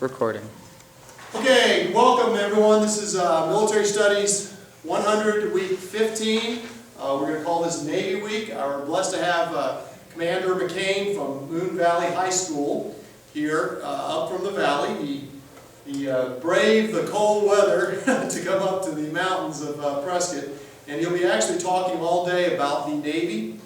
Recording. Okay, welcome everyone. This is Military Studies 100, week 15. We're going to call this Navy Week. We're blessed to have Commander McCain from Moon Valley High School here up from the valley. He braved the cold weather to come up to the mountains of Prescott. And he'll be actually talking all day about the Navy,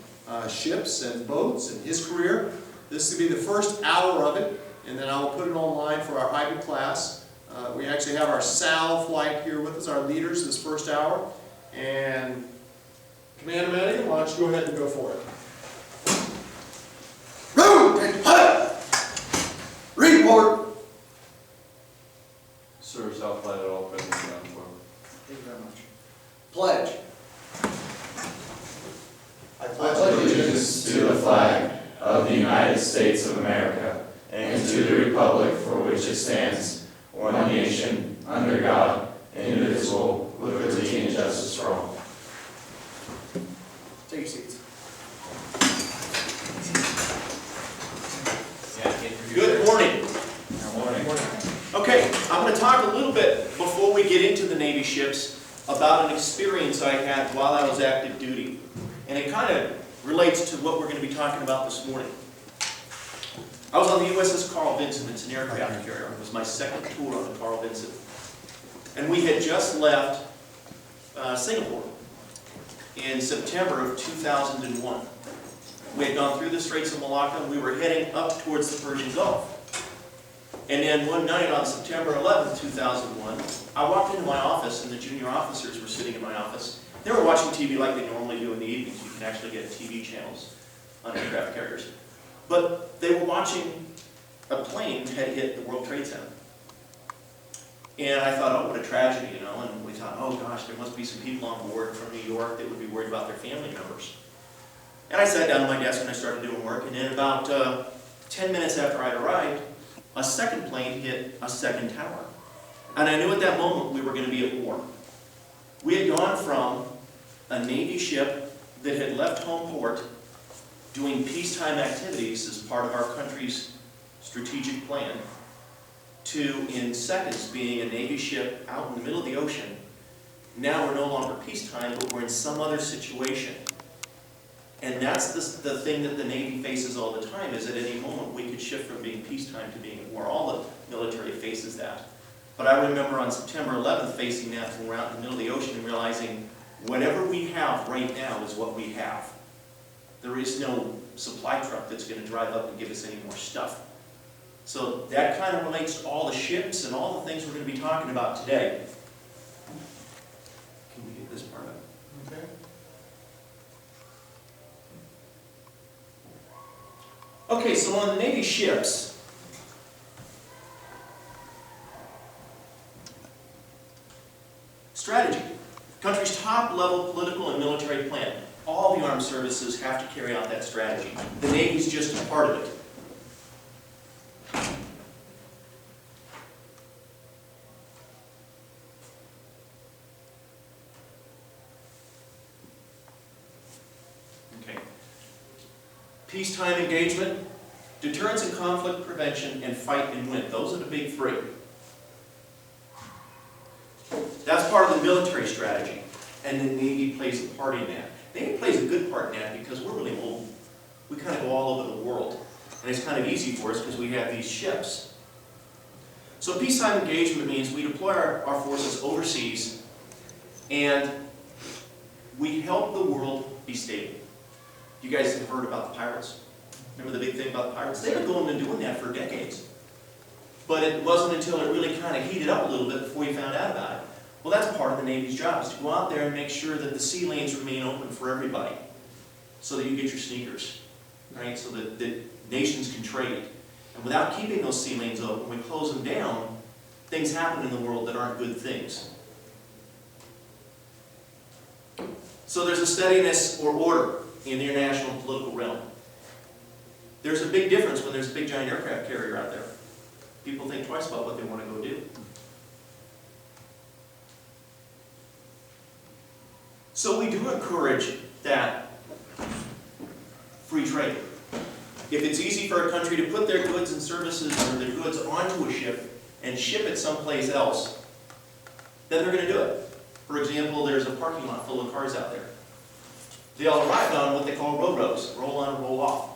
ships and boats and his career. This will be the first hour of it. And then I will put it online for our hybrid class. We actually have our SAL flight here with us, our leaders this first hour. And Commander Manning, why don't you go ahead and go for it. Report. Sir, South Flight at all present ground for. Thank you very much. Pledge. I pledge allegiance to the flag of the United States of America and to the republic for which it stands, one nation, under God, indivisible, with liberty and justice for all. Take your seats. Good morning. Good morning. Okay, I'm going to talk a little bit before we get into the Navy ships about an experience I had while I was active duty. And it kind of relates to what we're going to be talking about this morning. I was on the USS Carl Vinson. It's an aircraft carrier. It was my second tour on the Carl Vinson. And we had just left Singapore in September of 2001. We had gone through the Straits of Malacca and we were heading up towards the Persian Gulf. And then one night on September 11th, 2001, I walked into my office and the junior officers were sitting in my office. They were watching TV like they normally do in the evenings. You can actually get TV channels on aircraft carriers. But they were watching a plane had hit the World Trade Center. And I thought, oh, what a tragedy, you know. And we thought, oh gosh, there must be some people on board from New York that would be worried about their family members. And I sat down at my desk and I started doing work. And then about 10 minutes after I arrived, a second plane hit a second tower. And I knew at that moment we were going to be at war. We had gone from a Navy ship that had left home port doing peacetime activities as part of our country's strategic plan to, in seconds, being a Navy ship out in the middle of the ocean. Now we're no longer peacetime, but we're in some other situation. And that's the thing that the Navy faces all the time, is at any moment we could shift from being peacetime to being at war. All the military faces that. But I remember on September 11th facing that when we're out in the middle of the ocean and realizing whatever we have right now is what we have. There is no supply truck that's going to drive up and give us any more stuff. So that kind of relates to all the ships and all the things we're going to be talking about today. Can we get this part up? Okay. Okay, so on the Navy ships, strategy, country's top level political and military plan. All the armed services have to carry out that strategy. The Navy's just a part of it. Okay. Peacetime engagement, deterrence and conflict prevention, and fight and win. Those are the big three. That's part of the military strategy, and the Navy plays a part in that. The Navy plays a good part in that because we're really mobile. We kind of go all over the world, and it's kind of easy for us because we have these ships. So peacetime engagement means we deploy our forces overseas, and we help the world be stable. You guys have heard about the pirates? Remember the big thing about the pirates? They've been going and doing that for decades. But it wasn't until it really kind of heated up a little bit before you found out about it. Well, that's part of the Navy's job, is to go out there and make sure that the sea lanes remain open for everybody, so that you get your sneakers, right? So that nations can trade. And without keeping those sea lanes open, when we close them down, things happen in the world that aren't good things. So there's a steadiness or order in the international political realm. There's a big difference when there's a big giant aircraft carrier out there. People think twice about what they want to go do. So we do encourage that free trade. If it's easy for a country to put their goods and services or their goods onto a ship and ship it someplace else, then they're going to do it. For example, there's a parking lot full of cars out there. They all arrived on what they call ro-ros, roll on, roll off.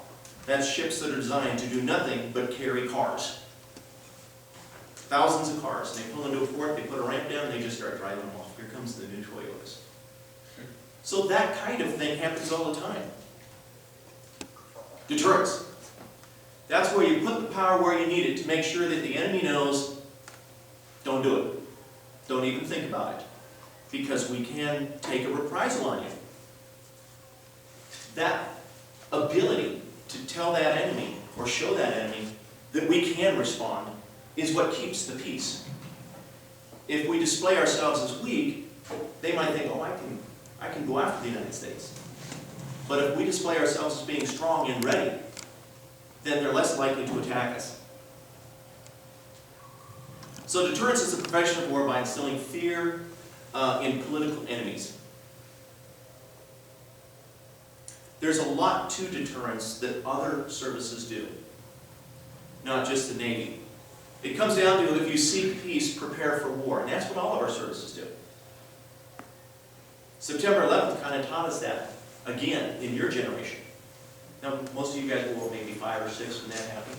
That's ships that are designed to do nothing but carry cars. Thousands of cars. They pull into a port, they put a ramp down, and they just start driving them off. Here comes the new Toyotas. So that kind of thing happens all the time. Deterrence. That's where you put the power where you need it to make sure that the enemy knows, don't do it. Don't even think about it. Because we can take a reprisal on you. That ability to tell that enemy, or show that enemy, that we can respond, is what keeps the peace. If we display ourselves as weak, they might think, oh, I can go after the United States. But if we display ourselves as being strong and ready, then they're less likely to attack us. So deterrence is the prevention of war by instilling fear in political enemies. There's a lot to deterrence that other services do, not just the Navy. It comes down to, if you seek peace, prepare for war, and that's what all of our services do. September 11th kind of taught us that, again, in your generation. Now, most of you guys were maybe 5 or 6 when that happened.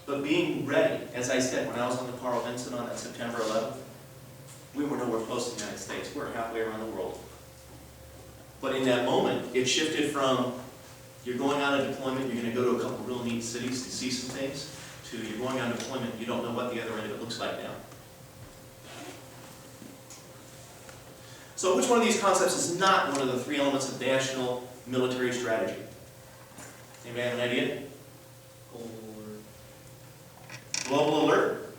But being ready, as I said, when I was on the Carl Vinson on that September 11th, we were nowhere close to the United States. We were halfway around the world. But in that moment, it shifted from, you're going on a deployment, you're going to go to a couple real neat cities to see some things, to you're going on deployment, you don't know what the other end of it looks like now. So which one of these concepts is not one of the 3 elements of national military strategy? Anybody have an idea? Global alert.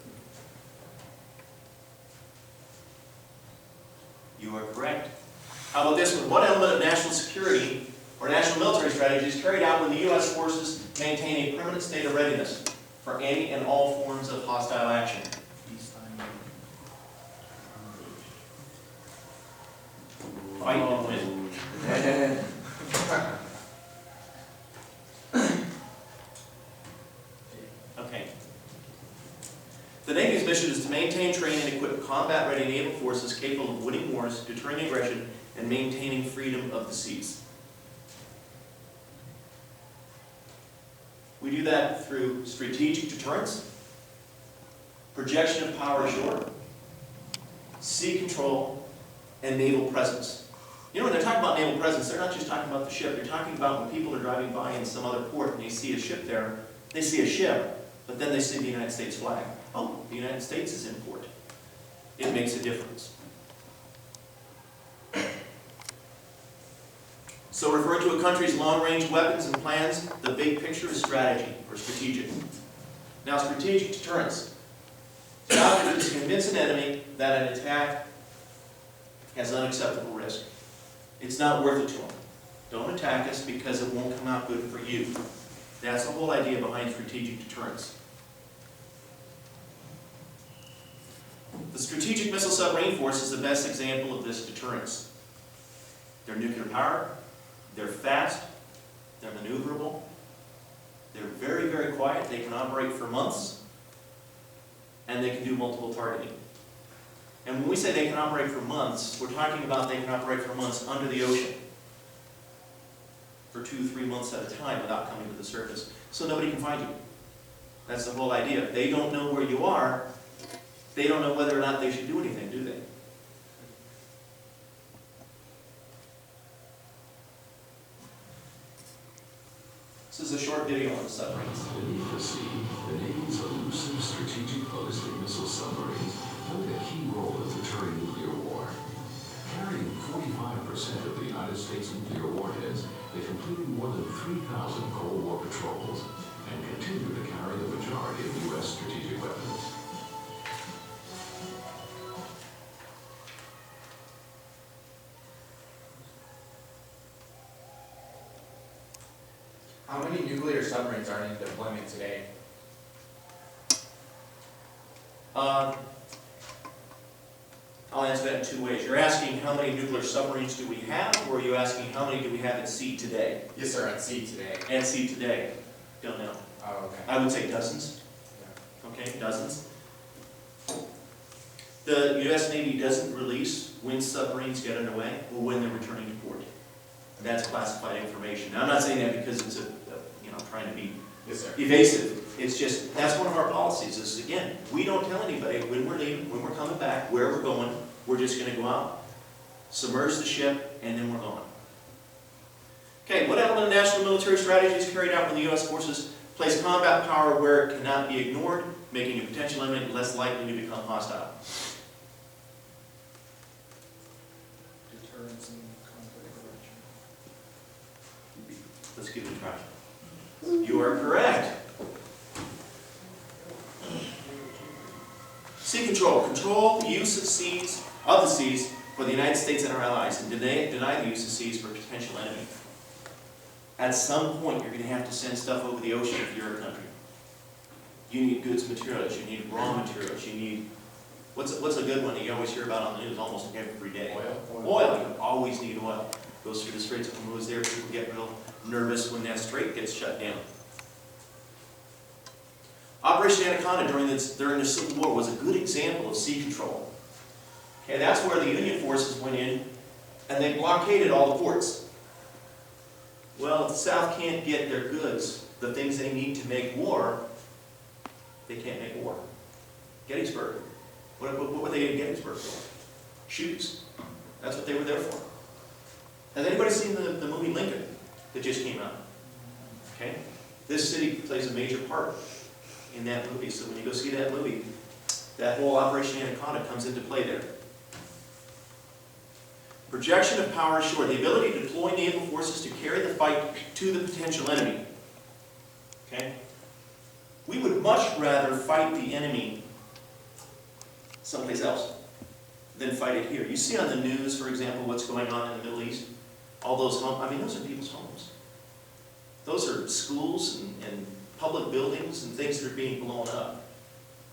You are correct. How about this one? What element of national security or national military strategy is carried out when the U.S. forces maintain a permanent state of readiness for any and all forms of hostile action? Fight and win. Okay. The Navy's mission is to maintain, train, and equip combat-ready naval forces capable of winning wars, deterring aggression, and maintaining freedom of the seas. We do that through strategic deterrence, projection of power ashore, sea control, and naval presence. You know, when they're talking about naval presence, they're not just talking about the ship. They're talking about when people are driving by in some other port and they see a ship there, they see a ship, but then they see the United States flag. Oh, the United States is in port. It makes a difference. So referring to a country's long-range weapons and plans, the big picture is strategy, or strategic. Now, strategic deterrence. The object is to convince an enemy that an attack has unacceptable risk. It's not worth it to them. Don't attack us because it won't come out good for you. That's the whole idea behind strategic deterrence. The Strategic Missile Submarine Force is the best example of this deterrence. They're nuclear powered, they're fast, they're maneuverable, they're very, very quiet, they can operate for months, and they can do multiple targeting. And when we say they can operate for months, we're talking about they can operate for months under the ocean. For 2-3 months at a time without coming to the surface. So nobody can find you. That's the whole idea. If they don't know where you are, they don't know whether or not they should do anything, do they? This is a short video on submarines. Beneath the sea, the Navy's elusive strategic ballistic missile submarines played a key role in deterring nuclear war. Carrying 45% of the United States nuclear warheads, they completed more than 3,000 Cold War patrols and continue to carry the majority of U.S. strategic weapons. How many nuclear submarines are in deployment today? I'll answer that in two ways. You're asking how many nuclear submarines do we have, or are you asking how many do we have at sea today? Yes, sir, at sea today. At sea today? Don't know. Oh, okay. I would say dozens. Okay, dozens. The U.S. Navy doesn't release when submarines get underway or when they're returning to port. That's classified information. Now, I'm not saying that because it's trying to be Yes, sir. evasive. It's just, that's one of our policies, is again, we don't tell anybody when we're leaving, when we're coming back, where we're going. We're just gonna go out, submerge the ship, and then we're gone. Okay, what element of national military strategy is carried out when the U.S. forces place combat power where it cannot be ignored, making a potential enemy less likely to become hostile? Deterrence and conflict prevention. Let's give it a try. You are correct. Sea control. Control the use of the seas for the United States and our allies, and deny the use of seas for a potential enemy. At some point, you're going to have to send stuff over the ocean if you're a country. You need goods materials. You need raw materials. You need, what's a good one that you always hear about on the news almost every day? Oil. You always need oil. Goes through the Straits of Hormuz there. People get real nervous when that strait gets shut down. Operation Anaconda during the Civil War was a good example of sea control. Okay, that's where the Union forces went in and they blockaded all the ports. Well, if the South can't get their goods, the things they need to make war, they can't make war. Gettysburg. What were they in Gettysburg for? Shoes. That's what they were there for. Has anybody seen the movie Lincoln that just came out? Okay? This city plays a major part in that movie. So when you go see that movie, that whole Operation Anaconda comes into play there. Projection of power ashore. The ability to deploy naval forces to carry the fight to the potential enemy. Okay? We would much rather fight the enemy someplace else than fight it here. You see on the news, for example, what's going on in the Middle East? All those homes, I mean, those are people's homes. Those are schools and public buildings and things that are being blown up.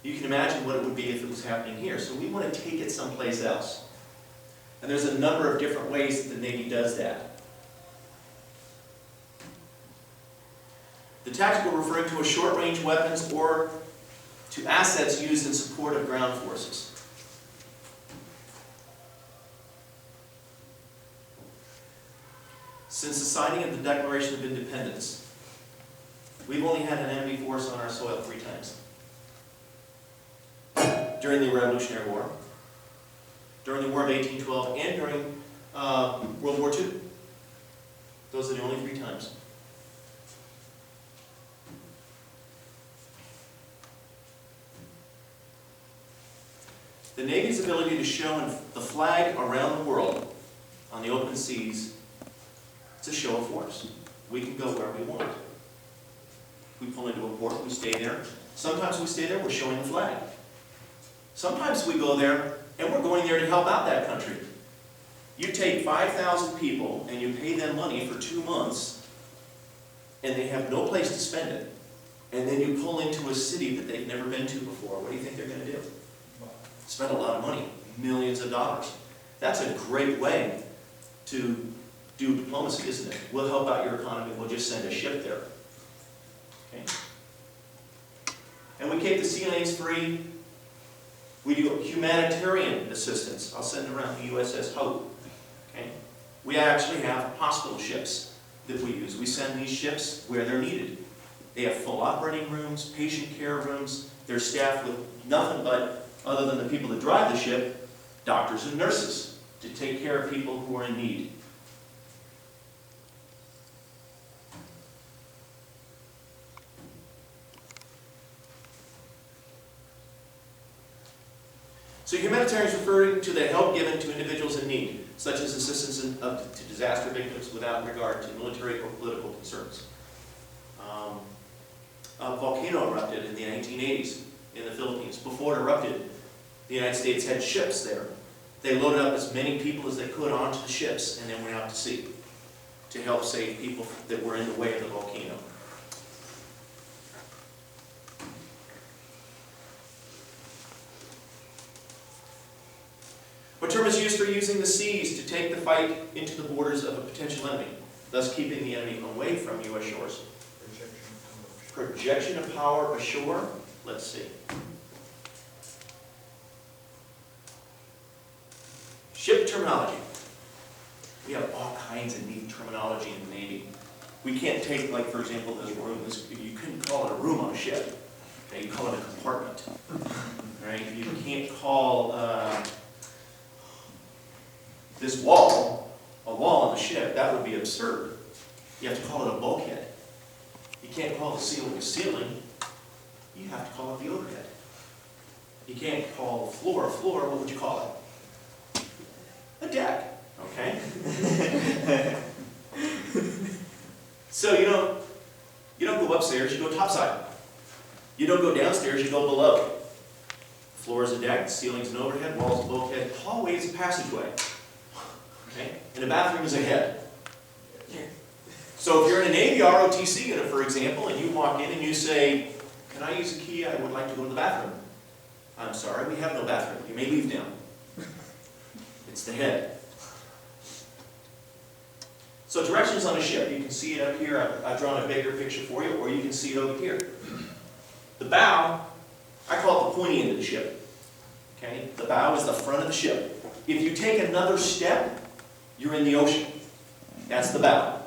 You can imagine what it would be if it was happening here. So we want to take it someplace else. And there's a number of different ways that the Navy does that. The tactical referring to a short-range weapons or to assets used in support of ground forces. Since the signing of the Declaration of Independence, we've only had an enemy force on our soil 3 times. During the Revolutionary War, during the War of 1812, and during World War II. Those are the only 3 times. The Navy's ability to show the flag around the world on the open seas, it's a show of force. We can go where we want. We pull into a port, we stay there. Sometimes we stay there, we're showing the flag. Sometimes we go there, and we're going there to help out that country. You take 5,000 people, and you pay them money for 2 months, and they have no place to spend it. And then you pull into a city that they've never been to before. What do you think they're going to do? Spend a lot of money, millions of dollars. That's a great way to do diplomacy, isn't it? We'll help out your economy, we'll just send a ship there. Okay? And we keep the sea lanes free. We do humanitarian assistance. I'll send around the USS Hope. Okay? We actually have hospital ships that we use. We send these ships where they're needed. They have full operating rooms, patient care rooms. They're staffed with nothing but, other than the people that drive the ship, doctors and nurses to take care of people who are in need. So humanitarian is referring to the help given to individuals in need, such as assistance to disaster victims without regard to military or political concerns. A volcano erupted in the 1980s in the Philippines. Before it erupted, the United States had ships there. They loaded up as many people as they could onto the ships and then went out to sea to help save people that were in the way of the volcano. ships are using the seas to take the fight into the borders of a potential enemy, thus keeping the enemy away from U.S. shores. Projection of power ashore. Let's see. Ship terminology. We have all kinds of neat terminology in the Navy. We can't take, like, for example, this room. You couldn't call it a room on a ship. Okay, you call it a compartment. Right? You can't call this wall a wall on the ship. That would be absurd. You have to call it a bulkhead. You can't call the ceiling a ceiling. You have to call it the overhead. You can't call the floor a floor. What would you call it? A deck. Okay? So you don't go upstairs, you go topside. You don't go downstairs, you go below. Floor is a deck, ceiling's an overhead, wall's a bulkhead, hallway is a passageway. Okay? And a bathroom is a head. So if you're in a Navy ROTC unit, for example, and you walk in and you say, "Can I use a key? I would like to go to the bathroom." "I'm sorry, we have no bathroom. You may leave now." It's the head. So directions on a ship, you can see it up here. I've drawn a bigger picture for you, or you can see it over here. The bow, I call it the pointy end of the ship. Okay? The bow is the front of the ship. If you take another step, you're in the ocean. That's the bow.